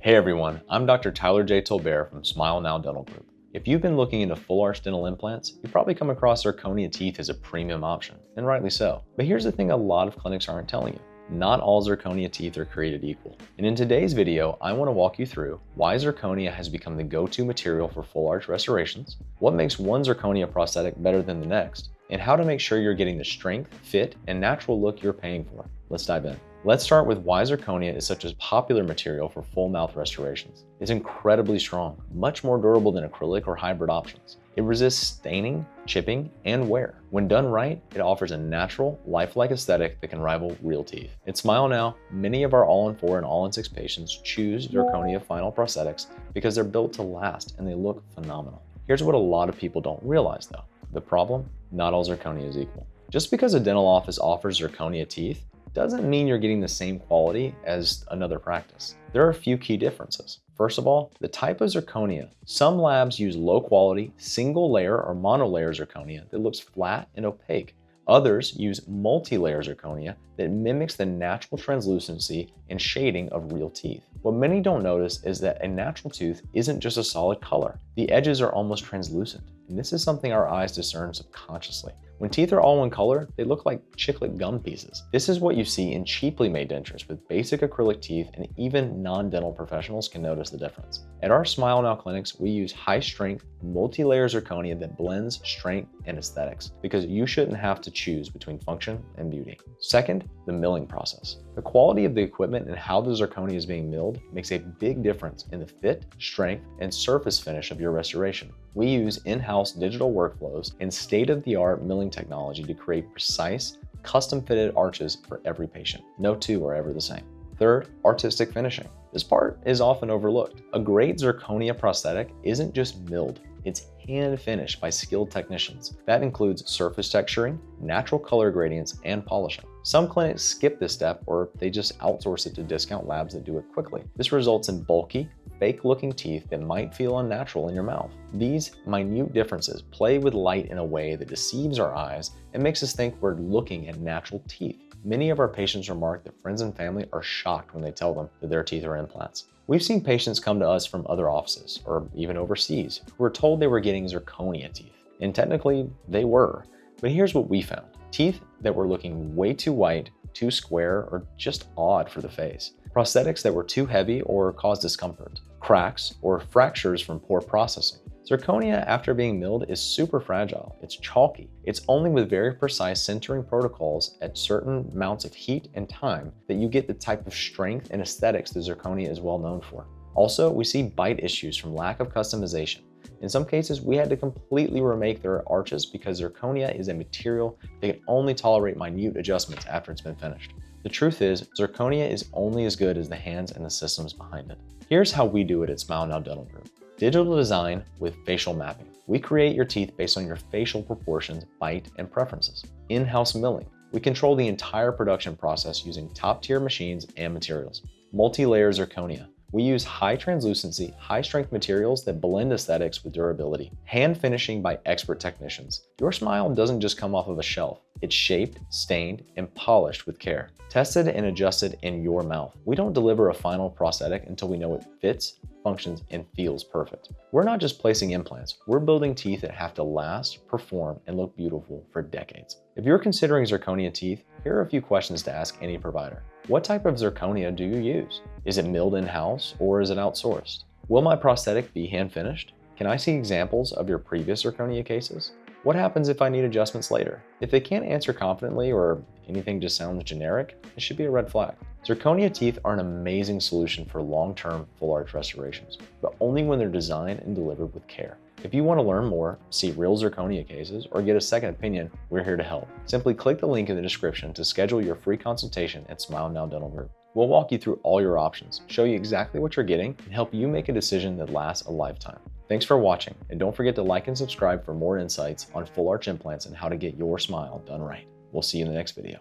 Hey everyone, I'm Dr. Tyler J. Tolbert from Smile Now Dental Group. If you've been looking into full arch dental implants, you've probably come across zirconia teeth as a premium option, and rightly so. But here's the thing a lot of clinics aren't telling you. Not all zirconia teeth are created equal. And in today's video, I want to walk you through why zirconia has become the go-to material for full arch restorations, what makes one zirconia prosthetic better than the next, and how to make sure you're getting the strength, fit, and natural look you're paying for. Let's dive in. Let's start with why zirconia is such a popular material for full mouth restorations. It's incredibly strong, much more durable than acrylic or hybrid options. It resists staining, chipping, and wear. When done right, it offers a natural, lifelike aesthetic that can rival real teeth. At Smile Now, many of our all-in-4 and all-in-6 patients choose zirconia final prosthetics because they're built to last and they look phenomenal. Here's what a lot of people don't realize though. The problem? Not all zirconia is equal. Just because a dental office offers zirconia teeth doesn't mean you're getting the same quality as another practice. There are a few key differences. First of all, the type of zirconia. Some labs use low quality, single layer or monolayer zirconia that looks flat and opaque. Others use multi-layer zirconia that mimics the natural translucency and shading of real teeth. What many don't notice is that a natural tooth isn't just a solid color. The edges are almost translucent, and this is something our eyes discern subconsciously. When teeth are all one color, they look like chiclet gum pieces. This is what you see in cheaply made dentures with basic acrylic teeth, and even non-dental professionals can notice the difference. At our Smile Now clinics, we use high-strength, multi-layer zirconia that blends strength and aesthetics because you shouldn't have to choose between function and beauty. Second, the milling process. The quality of the equipment and how the zirconia is being milled makes a big difference in the fit, strength, and surface finish of your restoration. We use in-house digital workflows and state-of-the-art milling technology to create precise, custom-fitted arches for every patient. No two are ever the same. Third, artistic finishing. This part is often overlooked. A great zirconia prosthetic isn't just milled, it's hand finished by skilled technicians. That includes surface texturing, natural color gradients, and polishing. Some clinics skip this step or they just outsource it to discount labs that do it quickly. This results in bulky, fake-looking teeth that might feel unnatural in your mouth. These minute differences play with light in a way that deceives our eyes and makes us think we're looking at natural teeth. Many of our patients remark that friends and family are shocked when they tell them that their teeth are implants. We've seen patients come to us from other offices, or even overseas, who were told they were getting zirconia teeth. And technically, they were. But here's what we found. Teeth that were looking way too white, too square, or just odd for the face. Prosthetics that were too heavy or caused discomfort. Cracks or fractures from poor processing. Zirconia, after being milled, is super fragile. It's chalky. It's only with very precise sintering protocols at certain amounts of heat and time that you get the type of strength and aesthetics that zirconia is well known for. Also, we see bite issues from lack of customization. In some cases, we had to completely remake their arches because zirconia is a material that can only tolerate minute adjustments after it's been finished. The truth is, zirconia is only as good as the hands and the systems behind it. Here's how we do it at Smile Now Dental Group. Digital design with facial mapping. We create your teeth based on your facial proportions, bite, and preferences. In-house milling. We control the entire production process using top-tier machines and materials. Multi-layer zirconia. We use high translucency, high strength materials that blend aesthetics with durability. Hand finishing by expert technicians. Your smile doesn't just come off of a shelf. It's shaped, stained, and polished with care. Tested and adjusted in your mouth. We don't deliver a final prosthetic until we know it fits, functions, and feels perfect. We're not just placing implants, we're building teeth that have to last, perform, and look beautiful for decades. If you're considering zirconia teeth, here are a few questions to ask any provider. What type of zirconia do you use? Is it milled in-house or is it outsourced? Will my prosthetic be hand-finished? Can I see examples of your previous zirconia cases? What happens if I need adjustments later? If they can't answer confidently or anything just sounds generic, it should be a red flag. Zirconia teeth are an amazing solution for long-term full arch restorations, but only when they're designed and delivered with care. If you want to learn more, see real zirconia cases, or get a second opinion, we're here to help. Simply click the link in the description to schedule your free consultation at Smile Now Dental Group. We'll walk you through all your options, show you exactly what you're getting, and help you make a decision that lasts a lifetime. Thanks for watching, and don't forget to like and subscribe for more insights on full arch implants and how to get your smile done right. We'll see you in the next video.